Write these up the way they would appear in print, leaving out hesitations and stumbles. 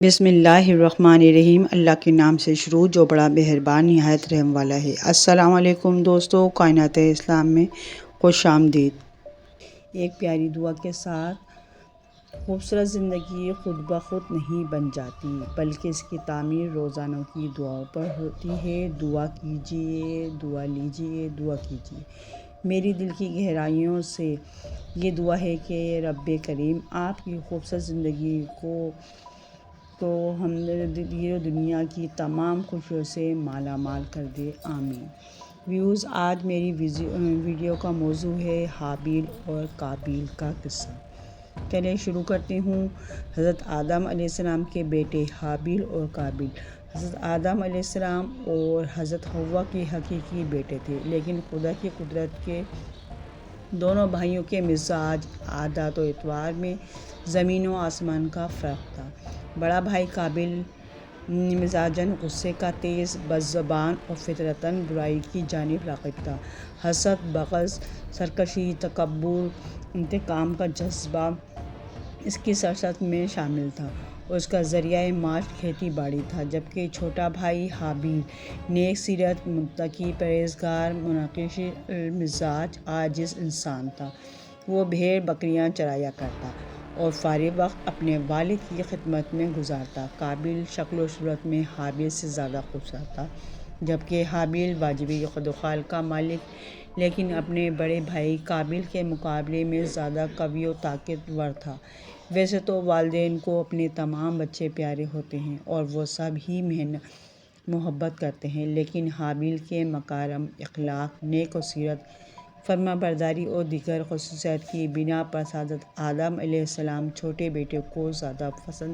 بسم اللہ الرحمن الرحیم۔ اللہ کے نام سے شروع جو بڑا مہربان نہایت رحم والا ہے۔ السلام علیکم دوستو، کائنات اسلام میں خوش آمدید۔ ایک پیاری دعا کے ساتھ خوبصورت زندگی خود بخود نہیں بن جاتی، بلکہ اس کی تعمیر روزانہ کی دعاؤں پر ہوتی ہے۔ دعا کیجیے، دعا لیجیے، دعا کیجیے۔ میری دل کی گہرائیوں سے یہ دعا ہے کہ رب کریم آپ کی خوبصورت زندگی کو ہم دنیا کی تمام خوشیوں سے مالا مال کر دے، آمین۔ ویوز، آج میری ویڈیو کا موضوع ہے حابیل اور قابیل کا قصہ۔ چلیں شروع کرتے ہوں۔ حضرت آدم علیہ السلام کے بیٹے حابیل اور قابیل حضرت آدم علیہ السلام اور حضرت حوا کے حقیقی بیٹے تھے، لیکن خدا کی قدرت کے دونوں بھائیوں کے مزاج، عادات و اطوار میں زمین و آسمان کا فرق تھا۔ بڑا بھائی قابیل مزاجاً غصے کا تیز، بد زبان اور فطرتاً برائی کی جانب راغب تھا۔ حسد، بغض، سرکشی، تکبر، انتقام کا جذبہ اس کی سرشت میں شامل تھا اور اس کا ذریعہ معاش کھیتی باڑی تھا، جبکہ چھوٹا بھائی حابیل نیک سیرت، متقی، پرہیزگار، منقش المزاج، عاجز انسان تھا۔ وہ بھیڑ بکریاں چرایا کرتا اور فارغ وقت اپنے والد کی خدمت میں گزارتا۔ قابیل شکل و صورت میں حابیل سے زیادہ خوبصورت تھا، جبکہ حابیل واجبی قد و خال کا مالک لیکن اپنے بڑے بھائی قابیل کے مقابلے میں زیادہ قوی و طاقتور تھا۔ ویسے تو والدین کو اپنے تمام بچے پیارے ہوتے ہیں اور وہ سب ہی محبت کرتے ہیں، لیکن حابیل کے مکارم اخلاق، نیک سیرت، فرمانبرداری اور دیگر خصوصیات کی بنا پر حضرت آدم علیہ السلام چھوٹے بیٹے کو زیادہ پسند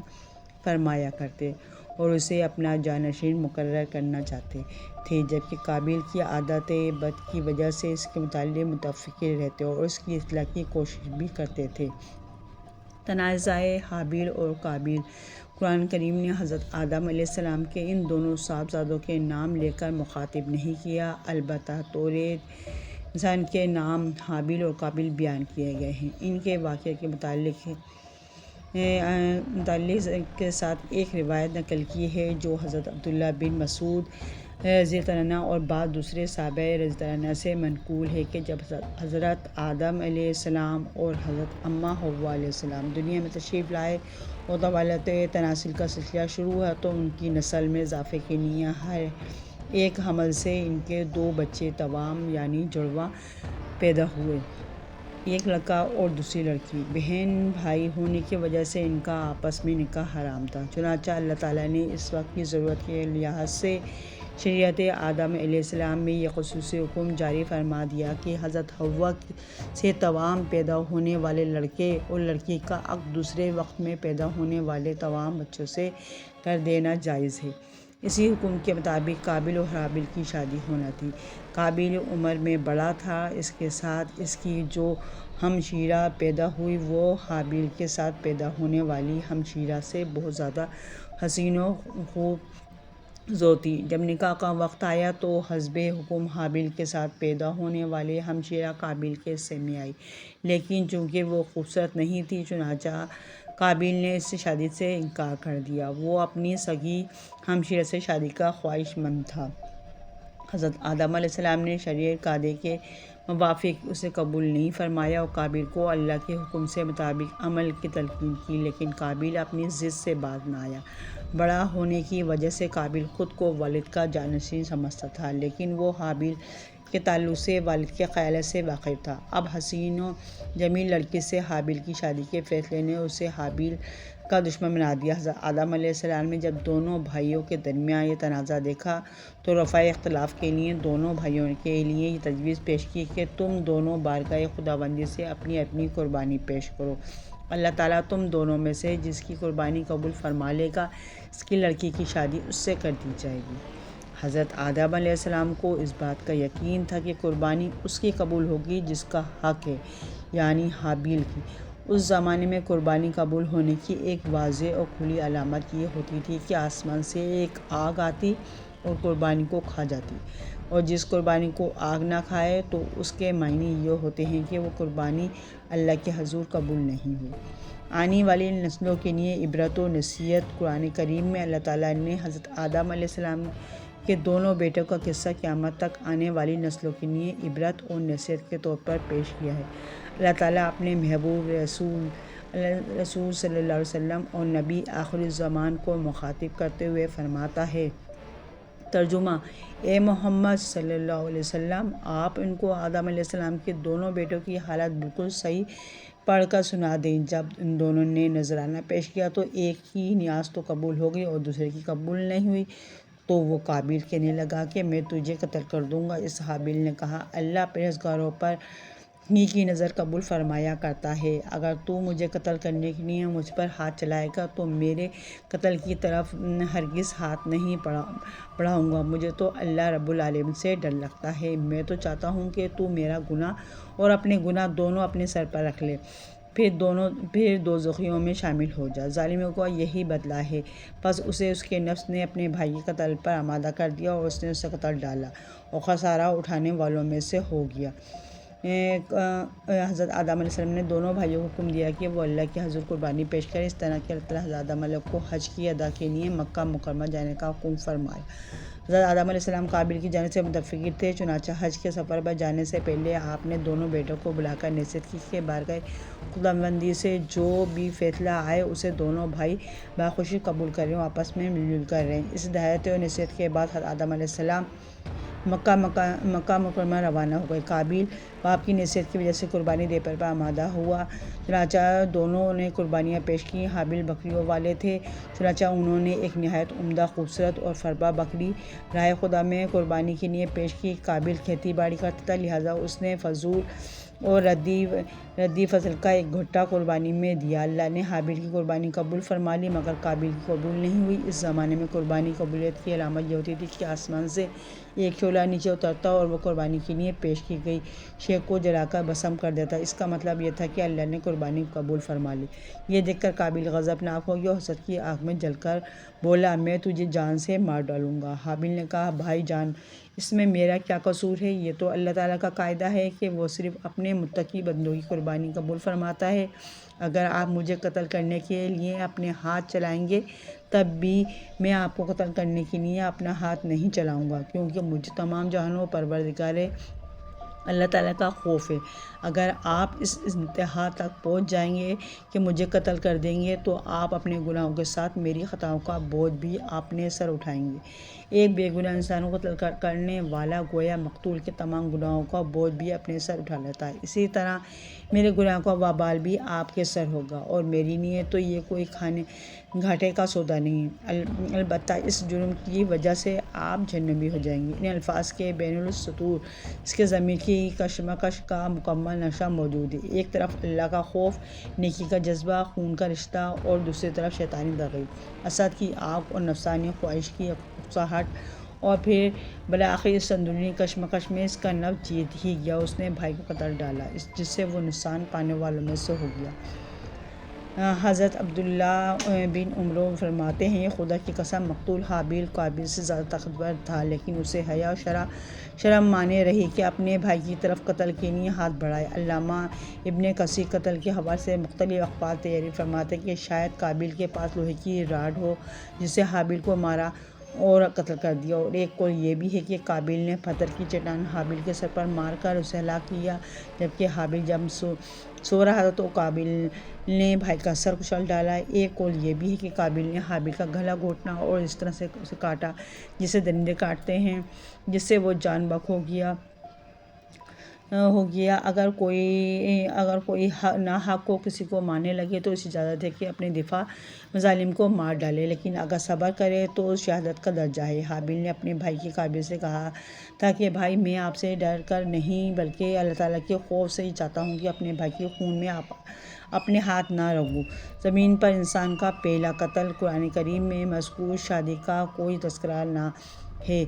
فرمایا کرتے اور اسے اپنا جانشین مقرر کرنا چاہتے تھے، جبکہ قابیل کی عادات بد کی وجہ سے اس کے متعلق متفکر رہتے اور اس کی اصلاح کی کوشش بھی کرتے تھے۔ تنازع حابیل اور قابیل۔ قرآن کریم نے حضرت آدم علیہ السلام کے ان دونوں صاحبزادوں کے نام لے کر مخاطب نہیں کیا، البتہ توریت میں ان کے نام حابیل اور قابیل بیان کیے گئے ہیں۔ ان کے واقعے کے متعلق کے ساتھ ایک روایت نقل کی ہے جو حضرت عبداللہ بن مسعود رضی اللہ عنہ اور بعض دوسرے صحابہ رضی اللہ عنہ سے منقول ہے کہ جب حضرت آدم علیہ السلام اور حضرت اماں حوا علیہ السلام دنیا میں تشریف لائے اور طوالت تناسل کا سلسلہ شروع ہوا تو ان کی نسل میں اضافے کے لیے ہر ایک حمل سے ان کے 2 بچے توأم یعنی جڑواں پیدا ہوئے، ایک لڑکا اور دوسری لڑکی۔ بہن بھائی ہونے کی وجہ سے ان کا آپس میں نکاح حرام تھا، چنانچہ اللہ تعالیٰ نے اس وقت کی ضرورت کے لحاظ سے شریعت آدم علیہ السلام میں یہ خصوصی حکم جاری فرما دیا کہ حضرت حوا سے توأم پیدا ہونے والے لڑکے اور لڑکی کا عقد دوسرے وقت میں پیدا ہونے والے توأم بچوں سے کر دینا جائز ہے۔ اسی حکم کے مطابق قابیل اور حابیل کی شادی ہونا تھی۔ قابیل عمر میں بڑا تھا، اس کے ساتھ اس کی جو ہمشیرہ پیدا ہوئی وہ حابیل کے ساتھ پیدا ہونے والی ہمشیرہ سے بہت زیادہ حسین و خوبصور تھی۔ جب نکاح کا وقت آیا تو حسبِ حکم حابیل کے ساتھ پیدا ہونے والے ہمشیرہ قابیل کے حصے میں آئی، لیکن چونکہ وہ خوبصورت نہیں تھی چنانچہ قابیل نے اس سے شادی سے انکار کر دیا۔ وہ اپنی سگی ہمشیرہ سے شادی کا خواہش مند تھا۔ حضرت آدم علیہ السلام نے شرعِ قاعدے کے موافق اسے قبول نہیں فرمایا اور قابیل کو اللہ کے حکم کے مطابق عمل کی تلقین کی، لیکن قابیل اپنی ضد سے باز نہ آیا۔ بڑا ہونے کی وجہ سے قابیل خود کو والد کا جانشین سمجھتا تھا، لیکن وہ حابیل کے تعلق سے والد کے خیالات سے واقف تھا۔ اب حسین و جمیل لڑکی سے حابیل کی شادی کے فیصلے نے اسے حابیل کا دشمن بنا دیا۔ حضرت آدم علیہ السلام نے جب دونوں بھائیوں کے درمیان یہ تنازع دیکھا تو رفع اختلاف کے لیے دونوں بھائیوں کے لیے یہ تجویز پیش کی کہ تم دونوں بارگاہ خداوندی سے اپنی اپنی قربانی پیش کرو، اللہ تعالیٰ تم دونوں میں سے جس کی قربانی قبول فرما لے گا اس کی لڑکی کی شادی اس سے کر دی جائے گی۔ حضرت آدم علیہ السلام کو اس بات کا یقین تھا کہ قربانی اس کی قبول ہوگی جس کا حق ہے، یعنی حابیل کی۔ اس زمانے میں قربانی قبول ہونے کی ایک واضح اور کھلی علامت یہ ہوتی تھی کہ آسمان سے ایک آگ آتی اور قربانی کو کھا جاتی، اور جس قربانی کو آگ نہ کھائے تو اس کے معنی یہ ہوتے ہیں کہ وہ قربانی اللہ کے حضور قبول نہیں ہوئی۔ آنے والی نسلوں کے لیے عبرت و نصیحت۔ قرآن کریم میں اللہ تعالیٰ نے حضرت آدم علیہ السلام کے دونوں بیٹوں کا قصہ قیامت تک آنے والی نسلوں کے لیے عبرت اور نصیحت کے طور پر پیش کیا ہے۔ اللہ تعالیٰ اپنے محبوب رسول صلی اللہ علیہ وسلم اور نبی آخر الزمان کو مخاطب کرتے ہوئے فرماتا ہے۔ ترجمہ: اے محمد صلی اللہ علیہ وسلم، آپ ان کو آدم علیہ السلام کے دونوں بیٹوں کی حالت بالکل صحیح پڑھ کر سنا دیں۔ جب ان دونوں نے نذرانہ پیش کیا تو ایک کی نیاز تو قبول ہو گئی اور دوسرے کی قبول نہیں ہوئی، تو وہ قابیل کہنے لگا کہ میں تجھے قتل کر دوں گا۔ اس حابیل نے کہا، اللہ پرہیزگاروں پر ہی کی نظر قبول فرمایا کرتا ہے۔ اگر تو مجھے قتل کرنے کے لیے مجھ پر ہاتھ چلائے گا تو میرے قتل کی طرف ہرگز ہاتھ نہیں بڑھاؤں گا۔ مجھے تو اللہ رب العالمین سے ڈر لگتا ہے۔ میں تو چاہتا ہوں کہ تو میرا گناہ اور اپنے گناہ دونوں اپنے سر پر رکھ لے، پھر دوزخیوں میں شامل ہو جا۔ ظالموں کا یہی بدلہ ہے۔ پس اسے اس کے نفس نے اپنے بھائی کے قتل پر آمادہ کر دیا اور اس نے اسے قتل ڈالا اور خسارہ اٹھانے والوں میں سے ہو گیا۔ حضرت آدم علیہ السلام نے دونوں بھائیوں کو حکم دیا کہ وہ اللہ کے حضور قربانی پیش کریں، اس طرح کہ اللہ تعالیٰ حضرت آدم علیہ کو حج کی ادا کے لیے مکہ مکرمہ جانے کا حکم فرمایا۔ حضرت آدم علیہ السلام قابیل کی جانب سے متفقر تھے، چنانچہ حج کے سفر پر جانے سے پہلے آپ نے دونوں بیٹوں کو بلا کر نصیحت کی کہ بارگاہ خداوندی سے جو بھی فیصلہ آئے اسے دونوں بھائی بخوشی قبول کریں اور آپس میں مل جل کر رہیں۔ اس ہدایت اور نصیحت کے بعد حضرت آدم علیہ السلام مکہ مکرمہ روانہ ہو گئے۔ قابیل باپ کی نصیحت کی وجہ سے قربانی دے پر آمادہ ہوا، چنانچہ دونوں نے قربانیاں پیش کیں۔ حابیل بکریوں والے تھے، چنانچہ انہوں نے ایک نہایت عمدہ، خوبصورت اور فربا بکری راہ خدا میں قربانی کے لیے پیش کی۔ قابیل کھیتی باڑی کرتا تھا، لہٰذا اس نے فضول اور ردی فصل کا ایک گھٹا قربانی میں دیا۔ اللہ نے حابیل کی قربانی قبول فرما لی، مگر قابیل کی قبول نہیں ہوئی۔ اس زمانے میں قربانی قبولیت کی علامت یہ ہوتی تھی کہ آسمان سے ایک شعلہ نیچے اترتا اور وہ قربانی کے لیے پیش کی گئی شے کو جلا کر بھسم کر دیتا۔ اس کا مطلب یہ تھا کہ اللہ نے قربانی قبول فرما لی۔ یہ دیکھ کر قابیل غضبناک ہو گیا اور حسد کی آگ میں جل کر بولا، میں تجھے جان سے مار ڈالوں گا۔ حابیل نے کہا، بھائی جان، اس میں میرا کیا قصور ہے؟ یہ تو اللہ تعالیٰ کا قاعدہ ہے کہ وہ صرف اپنے متقی بندوں کی قربانی قبول فرماتا ہے۔ اگر آپ مجھے قتل کرنے کے لیے اپنے ہاتھ چلائیں گے تب بھی میں آپ کو قتل کرنے کے لیے اپنا ہاتھ نہیں چلاؤں گا، کیونکہ مجھے تمام جہانوں پروردگار اللہ تعالیٰ کا خوف ہے۔ اگر آپ اس انتہا تک پہنچ جائیں گے کہ مجھے قتل کر دیں گے تو آپ اپنے گناہوں کے ساتھ میری خطاؤں کا بوجھ بھی اپنے سر اٹھائیں گے۔ ایک بے گناہ انسان کو قتل کرنے والا گویا مقتول کے تمام گناہوں کا بوجھ بھی اپنے سر اٹھا لیتا ہے۔ اسی طرح میرے گناہ کا وبال بھی آپ کے سر ہوگا، اور میرے لیے تو یہ کوئی کھانے گھاٹے کا سودا نہیں، البتہ اس جرم کی وجہ سے آپ جہنمی ہو جائیں گے۔ ان الفاظ کے بین السطور اس کے ضمیر کی کشمکش کا مکمل نقشہ موجود ہے۔ ایک طرف اللہ کا خوف، نیکی کا جذبہ، خون کا رشتہ، اور دوسری طرف شیطانی ترغیب، حسد کی آگ اور نفسانی خواہش کی اکساہٹ، اور پھر بالآخر اس اندرونی کشمکش میں اس کا نفس جیت ہی گیا، اس نے بھائی کو قتل ڈالا، جس سے وہ نقصان پانے والوں میں سے ہو گیا۔ حضرت عبداللہ بن عمر فرماتے ہیں، خدا کی قسم، مقتول حابیل قابیل سے زیادہ طاقتور تھا، لیکن اسے حیا اور شرم مانے رہی کہ اپنے بھائی کی طرف قتل کے لیے ہاتھ بڑھائے۔ علامہ ابن کثیر قتل کے حوالے سے مختلف اقوال تیاری فرماتے ہیں کہ شاید قابیل کے پاس لوہے کی راڈ ہو جس سے حابیل کو مارا اور قتل کر دیا، اور ایک قول یہ بھی ہے کہ قابیل نے پتھر کی چٹان حابیل کے سر پر مار کر اسے ہلاک کیا، جبکہ حابیل جب سو رہا تھا تو قابیل نے بھائی کا سر کچل ڈالا۔ ایک قول یہ بھی ہے کہ قابیل نے حابیل کا گلا گھونٹا اور اس طرح سے اسے کاٹا جسے درندے کاٹتے ہیں، جس سے وہ جان بحق ہو گیا۔ اگر کوئی ناحق کو کسی کو مارنے لگے تو اسے اجازت ہے کہ اپنے دفاع میں ظالم کو مار ڈالے، لیکن اگر صبر کرے تو شہادت کا درجہ ہے۔ حابیل نے اپنے بھائی کے قابیل سے کہا تھا کہ بھائی، میں آپ سے ڈر کر نہیں بلکہ اللہ تعالیٰ کے خوف سے ہی چاہتا ہوں کہ اپنے بھائی کے خون میں اپنے ہاتھ نہ رگڑوں۔ زمین پر انسان کا پہلا قتل قرآن کریم میں مذکور شادی کا کوئی تذکرہ نہ ہے،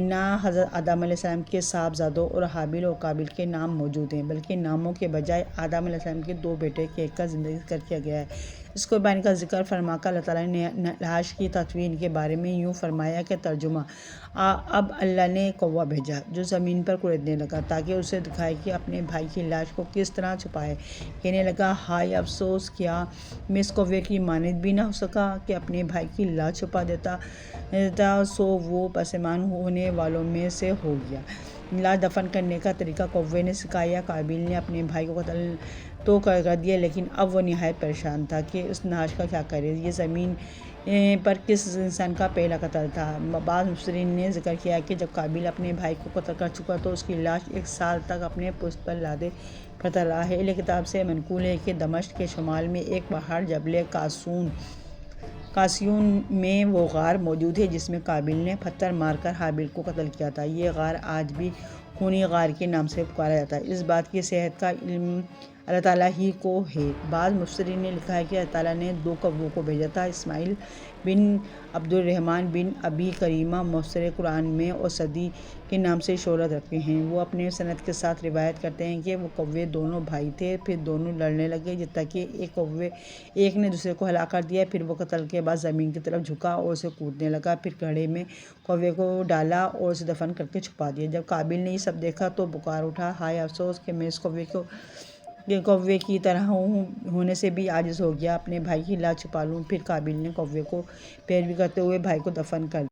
نہ حضرت آدم علیہ السلام کے صاحبزادوں اور حابیل اور قابیل کے نام موجود ہیں، بلکہ ناموں کے بجائے آدم علیہ السلام کے دو بیٹے کہہ کر زندگی ذکر کیا گیا ہے۔ اس قربانی کا ذکر فرما کر اللہ تعالیٰ نے لاش کی تدفین کے بارے میں یوں فرمایا کہ ترجمہ: اب اللہ نے کوا بھیجا جو زمین پر کریدنے لگا تاکہ اسے دکھائے کہ اپنے بھائی کی لاش کو کس طرح چھپائے۔ کہنے لگا، ہائے افسوس، کیا میں اس کوے کی مانند بھی نہ ہو سکا کہ اپنے بھائی کی لاش چھپا دیتا۔ سو وہ پشیمان ہونے والوں میں سے ہو گیا۔ لاش دفن کرنے کا طریقہ کوے نے سکھایا۔ قابیل نے اپنے بھائی کو قتل تو کر دیا، لیکن اب وہ نہایت پریشان تھا کہ اس لاش کا کیا کرے۔ یہ زمین پر کس انسان کا پہلا قتل تھا؟ بعض مفسرین نے ذکر کیا کہ جب قابیل اپنے بھائی کو قتل کر چکا تو اس کی لاش 1 سال تک اپنے پشت پر لادے پھرتا رہا۔ اہل کتاب سے منقول ہے کہ دمشق کے شمال میں ایک پہاڑ جبل قاسیون میں وہ غار موجود ہے جس میں قابیل نے پتھر مار کر حابیل کو قتل کیا تھا۔ یہ غار آج بھی خونی غار کے نام سے پکارا جاتا ہے۔ اس بات کی صحت کا علم اللہ تعالیٰ ہی کو ہے۔ بعض مفسرین نے لکھا ہے کہ اللہ تعالیٰ نے 2 کووں کو بھیجا تھا۔ اسماعیل بن عبد الرحمن بن ابی کریمہ مفسر قرآن میں اوسدی کے نام سے شہرت رکھتے ہیں۔ وہ اپنے سند کے ساتھ روایت کرتے ہیں کہ وہ کوے دونوں بھائی تھے، پھر دونوں لڑنے لگے حتیٰ کہ ایک نے دوسرے کو ہلاک کر دیا۔ پھر وہ قتل کے بعد زمین کی طرف جھکا اور اسے کودنے لگا، پھر گڑھے میں کوے کو ڈالا اور اسے دفن کر کے چھپا دیا۔ جب قابیل نے یہ سب دیکھا تو پکار اٹھا، ہائے افسوس کہ میں اس کوے کی طرح ہونے سے بھی عاجز ہو گیا، اپنے بھائی کی لاش چھپا لوں۔ پھر قابیل نے کوے کو پیروی کرتے ہوئے بھائی کو دفن کر دیا۔